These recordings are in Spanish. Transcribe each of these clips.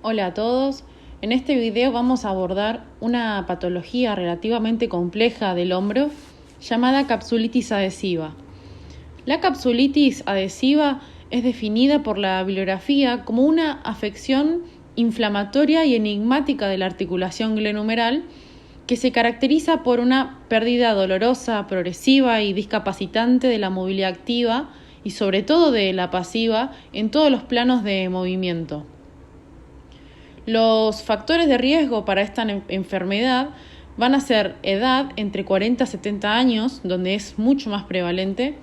Hola a todos, en este video vamos a abordar una patología relativamente compleja del hombro llamada capsulitis adhesiva. La capsulitis adhesiva es definida por la bibliografía como una afección inflamatoria y enigmática de la articulación glenohumeral que se caracteriza por una pérdida dolorosa, progresiva y discapacitante de la movilidad activa y sobre todo de la pasiva en todos los planos de movimiento. Los factores de riesgo para esta enfermedad van a ser edad entre 40 y 70 años, donde es mucho más prevalente.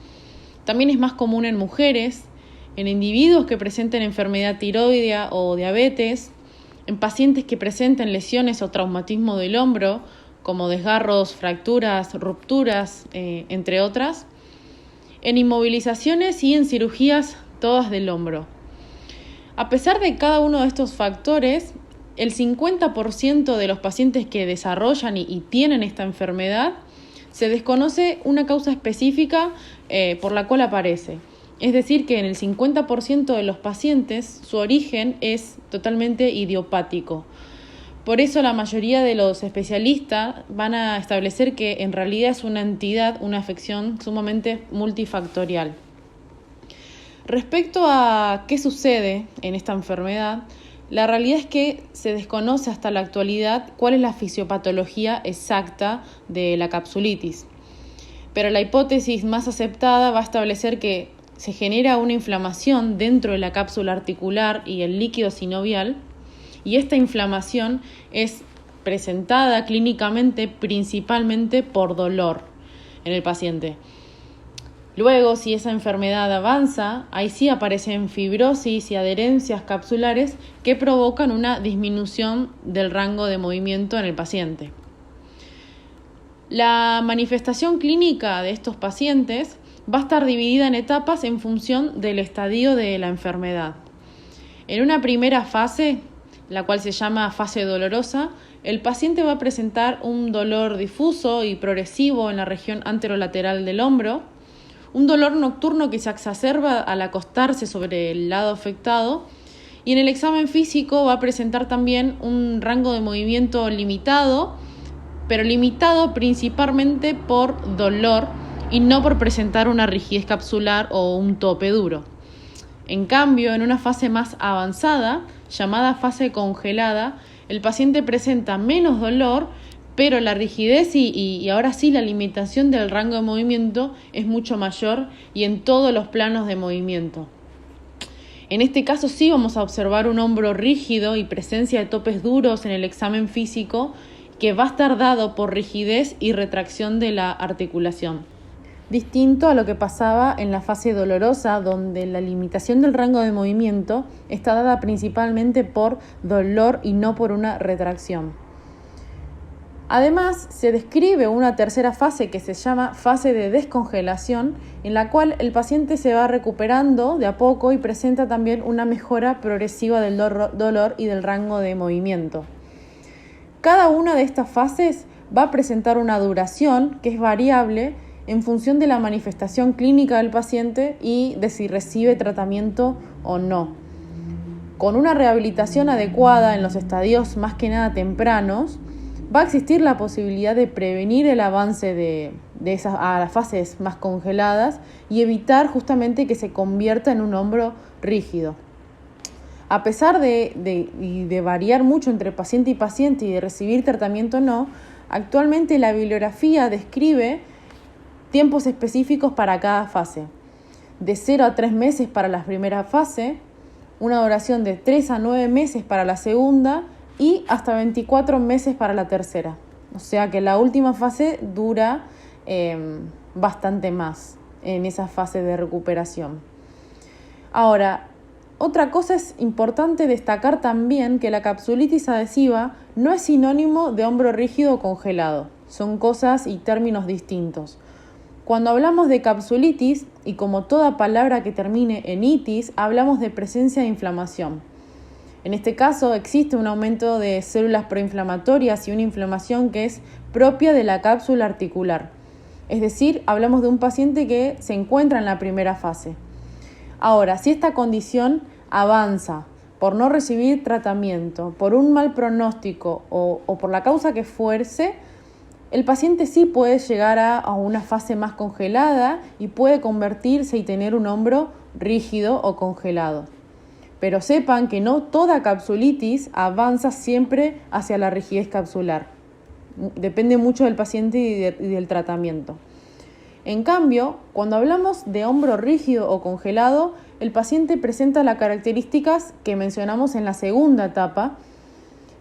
También es más común en mujeres, en individuos que presenten enfermedad tiroidea o diabetes, en pacientes que presenten lesiones o traumatismo del hombro, como desgarros, fracturas, rupturas, entre otras, en inmovilizaciones y en cirugías todas del hombro. A pesar de cada uno de estos factores, el 50% de los pacientes que desarrollan y tienen esta enfermedad, se desconoce una causa específica por la cual aparece. Es decir, que en el 50% de los pacientes su origen es totalmente idiopático. Por eso la mayoría de los especialistas van a establecer que en realidad es una entidad, una afección sumamente multifactorial. Respecto a qué sucede en esta enfermedad, la realidad es que se desconoce hasta la actualidad cuál es la fisiopatología exacta de la capsulitis. Pero la hipótesis más aceptada va a establecer que se genera una inflamación dentro de la cápsula articular y el líquido sinovial, y esta inflamación es presentada clínicamente principalmente por dolor en el paciente. Luego, si esa enfermedad avanza, ahí sí aparecen fibrosis y adherencias capsulares que provocan una disminución del rango de movimiento en el paciente. La manifestación clínica de estos pacientes va a estar dividida en etapas en función del estadio de la enfermedad. En una primera fase, la cual se llama fase dolorosa, el paciente va a presentar un dolor difuso y progresivo en la región anterolateral del hombro, un dolor nocturno que se exacerba al acostarse sobre el lado afectado, y en el examen físico va a presentar también un rango de movimiento limitado, pero limitado principalmente por dolor y no por presentar una rigidez capsular o un tope duro. En cambio, en una fase más avanzada, llamada fase congelada, el paciente presenta menos dolor, pero la rigidez y ahora sí la limitación del rango de movimiento es mucho mayor y en todos los planos de movimiento. En este caso sí vamos a observar un hombro rígido y presencia de topes duros en el examen físico que va a estar dado por rigidez y retracción de la articulación. Distinto a lo que pasaba en la fase dolorosa, donde la limitación del rango de movimiento está dada principalmente por dolor y no por una retracción. Además, se describe una tercera fase que se llama fase de descongelación, en la cual el paciente se va recuperando de a poco y presenta también una mejora progresiva del dolor y del rango de movimiento. Cada una de estas fases va a presentar una duración que es variable en función de la manifestación clínica del paciente y de si recibe tratamiento o no. Con una rehabilitación adecuada en los estadios más que nada tempranos, va a existir la posibilidad de prevenir el avance de esas a las fases más congeladas y evitar justamente que se convierta en un hombro rígido. A pesar de variar mucho entre paciente y paciente y de recibir tratamiento o no, actualmente la bibliografía describe tiempos específicos para cada fase. De 0 a 3 meses para la primera fase, una duración de 3 a 9 meses para la segunda y hasta 24 meses para la tercera. O sea que la última fase dura bastante más en esa fase de recuperación. Ahora, otra cosa es importante destacar también que la capsulitis adhesiva no es sinónimo de hombro rígido o congelado. Son cosas y términos distintos. Cuando hablamos de capsulitis, y como toda palabra que termine en itis, hablamos de presencia de inflamación. En este caso existe un aumento de células proinflamatorias y una inflamación que es propia de la cápsula articular. Es decir, hablamos de un paciente que se encuentra en la primera fase. Ahora, si esta condición avanza por no recibir tratamiento, por un mal pronóstico o por la causa que fuese, el paciente sí puede llegar a una fase más congelada y puede convertirse y tener un hombro rígido o congelado. Pero sepan que no toda capsulitis avanza siempre hacia la rigidez capsular. Depende mucho del paciente y del tratamiento. En cambio, cuando hablamos de hombro rígido o congelado, el paciente presenta las características que mencionamos en la segunda etapa,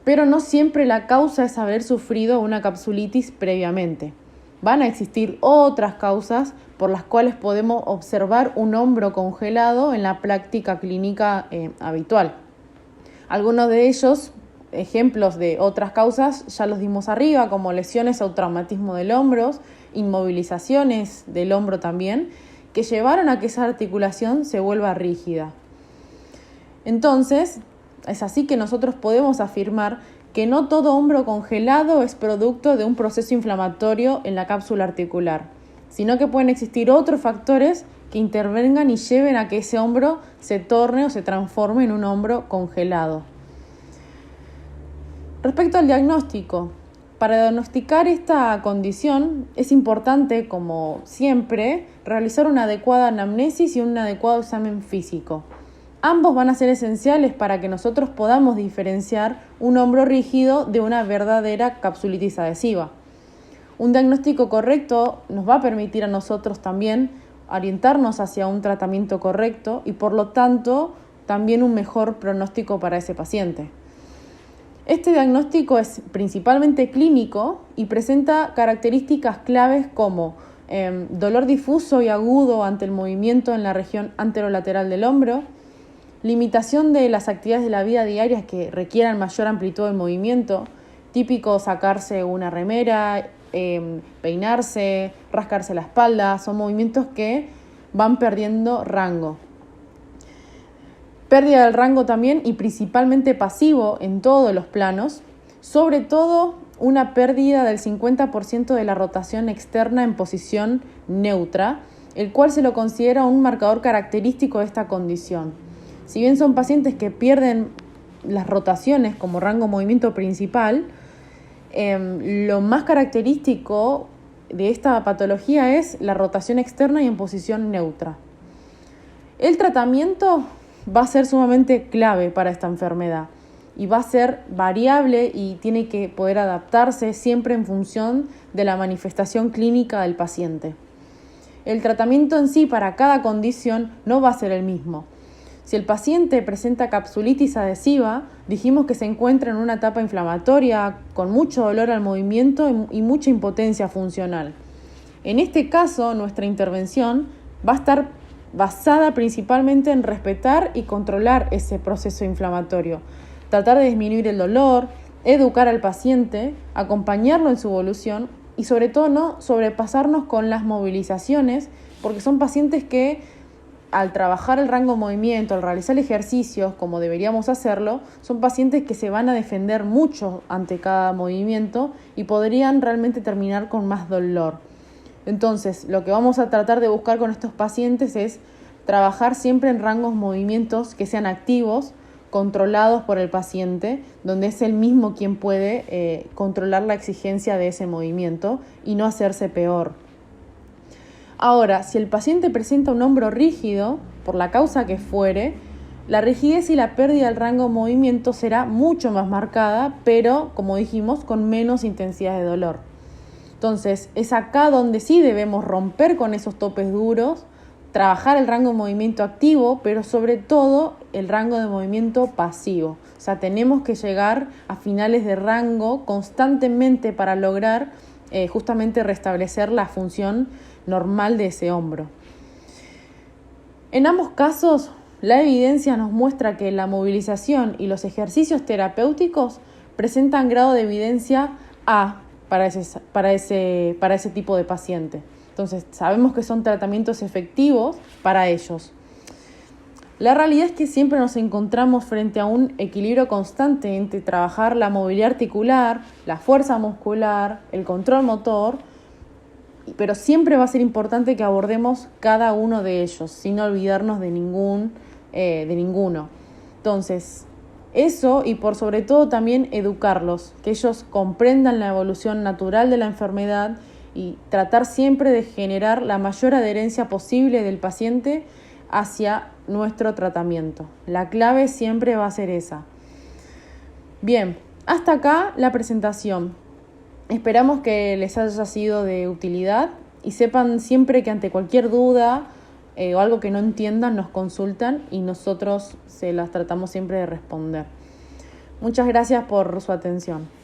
pero no siempre la causa es haber sufrido una capsulitis previamente. Van a existir otras causas por las cuales podemos observar un hombro congelado en la práctica clínica habitual. Algunos de ellos, ejemplos de otras causas, ya los dimos arriba, como lesiones o traumatismo del hombro, inmovilizaciones del hombro también, que llevaron a que esa articulación se vuelva rígida. Entonces, es así que nosotros podemos afirmar que no todo hombro congelado es producto de un proceso inflamatorio en la cápsula articular, sino que pueden existir otros factores que intervengan y lleven a que ese hombro se torne o se transforme en un hombro congelado. Respecto al diagnóstico, para diagnosticar esta condición es importante, como siempre, realizar una adecuada anamnesis y un adecuado examen físico. Ambos van a ser esenciales para que nosotros podamos diferenciar un hombro rígido de una verdadera capsulitis adhesiva. Un diagnóstico correcto nos va a permitir a nosotros también orientarnos hacia un tratamiento correcto y por lo tanto también un mejor pronóstico para ese paciente. Este diagnóstico es principalmente clínico y presenta características claves como dolor difuso y agudo ante el movimiento en la región anterolateral del hombro, limitación de las actividades de la vida diaria que requieran mayor amplitud de movimiento, típico sacarse una remera, peinarse, rascarse la espalda, son movimientos que van perdiendo rango. Pérdida del rango también y principalmente pasivo en todos los planos, sobre todo una pérdida del 50% de la rotación externa en posición neutra, el cual se lo considera un marcador característico de esta condición. Si bien son pacientes que pierden las rotaciones como rango movimiento principal, lo más característico de esta patología es la rotación externa y en posición neutra. El tratamiento va a ser sumamente clave para esta enfermedad y va a ser variable y tiene que poder adaptarse siempre en función de la manifestación clínica del paciente. El tratamiento en sí para cada condición no va a ser el mismo. Si el paciente presenta capsulitis adhesiva, dijimos que se encuentra en una etapa inflamatoria con mucho dolor al movimiento y mucha impotencia funcional. En este caso, nuestra intervención va a estar basada principalmente en respetar y controlar ese proceso inflamatorio, tratar de disminuir el dolor, educar al paciente, acompañarlo en su evolución y sobre todo no sobrepasarnos con las movilizaciones, porque son pacientes que al trabajar el rango de movimiento, al realizar ejercicios como deberíamos hacerlo, son pacientes que se van a defender mucho ante cada movimiento y podrían realmente terminar con más dolor. Entonces, lo que vamos a tratar de buscar con estos pacientes es trabajar siempre en rangos movimientos que sean activos, controlados por el paciente, donde es él mismo quien puede controlar la exigencia de ese movimiento y no hacerse peor. Ahora, si el paciente presenta un hombro rígido, por la causa que fuere, la rigidez y la pérdida del rango de movimiento será mucho más marcada, pero, como dijimos, con menos intensidad de dolor. Entonces, es acá donde sí debemos romper con esos topes duros, trabajar el rango de movimiento activo, pero sobre todo el rango de movimiento pasivo. O sea, tenemos que llegar a finales de rango constantemente para lograr justamente restablecer la función normal de ese hombro. En ambos casos, la evidencia nos muestra que la movilización y los ejercicios terapéuticos presentan grado de evidencia A para ese tipo de paciente. Entonces, sabemos que son tratamientos efectivos para ellos. La realidad es que siempre nos encontramos frente a un equilibrio constante entre trabajar la movilidad articular, la fuerza muscular, el control motor, pero siempre va a ser importante que abordemos cada uno de ellos, sin olvidarnos de ninguno. Entonces, Eso, y por sobre todo también educarlos, que ellos comprendan la evolución natural de la enfermedad y tratar siempre de generar la mayor adherencia posible del paciente hacia nuestro tratamiento. La clave siempre va a ser esa. Bien, hasta acá la presentación. Esperamos que les haya sido de utilidad y sepan siempre que ante cualquier duda o algo que no entiendan nos consultan y nosotros se las tratamos siempre de responder. Muchas gracias por su atención.